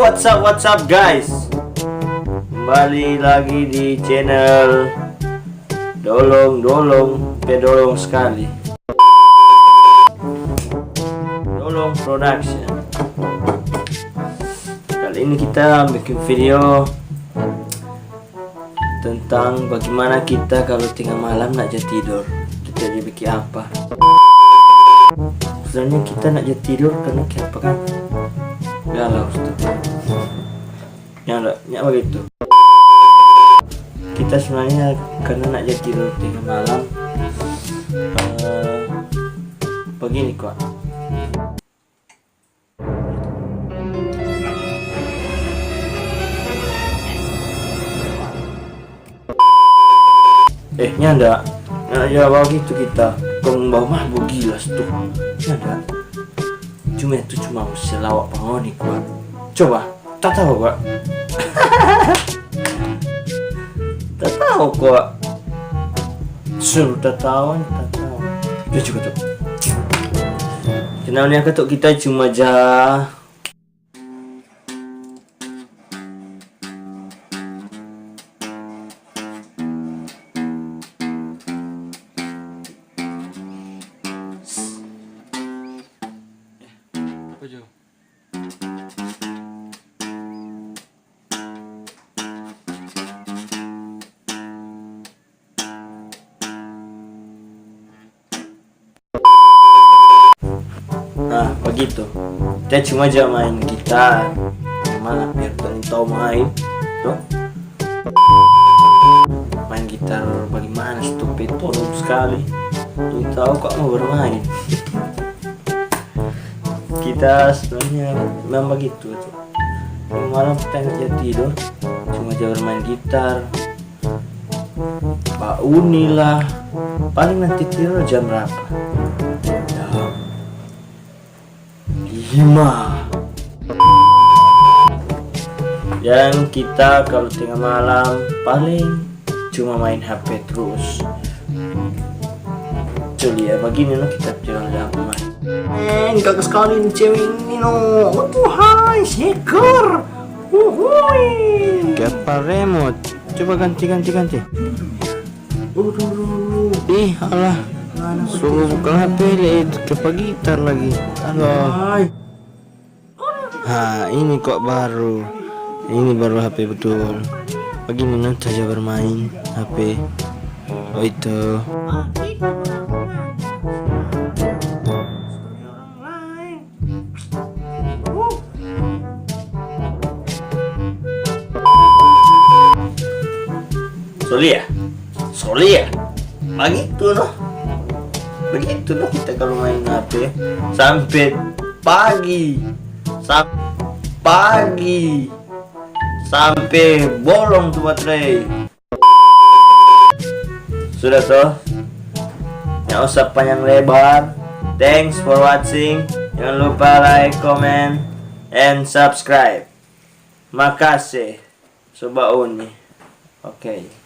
what's up guys. Kembali lagi di channel Dolong sekali. Dolong Production. Kali ini kita bikin video tentang bagaimana kita kalau tengah malam nak jadi tidur. Kita jadi bikin apa? Sebenarnya kita nak jadi tidur karena apa kan? Galau tuh. Nyak begitu. Kita sebenarnya karena nak jadi tidur tengah malam. Begini kok. Nyanda bawa gitu kita kau bawa mabuk gila tuh. Nyanda cuma itu cuma selawak pangoni kuat. Coba tak tahu kok. Tak tahu kok. Suruh tak tahu. Dia juga tuh. Kenalnya ketuk kita cuma nah begitu. Kita cuma aja main gitar. Mana biar kalian tahu main tuh. Main gitar bagaimana stupid tolong sekali. Tuh tahu kok mau bermain. Kita sebenarnya memang begitu tuh. Malam kita nggak tidur, cuma aja bermain gitar. Pak Uni lah. Paling nanti tidur jam berapa? Jam 5. Yang kita kalau tengah malam paling cuma main HP terus. Coba ya begini no kita jalan apa main. Gak sekali nih cewek ini no. Tuhan seker. Kepal remote. Coba ganti. Ih alah. Suruh buka HP itu kepal gitar lagi. Halo. Ini kok baru. Ini baru HP betul. Begini nanti saja bermain HP. Oh itu. Solia. Begitu noh kita kalau main HP sampai pagi sampai bolong tuh baterai. Sudah toh, nggak usah panjang lebar. Thanks for watching. Jangan lupa like, comment, and subscribe. Makasih Sobat Uni. Oke.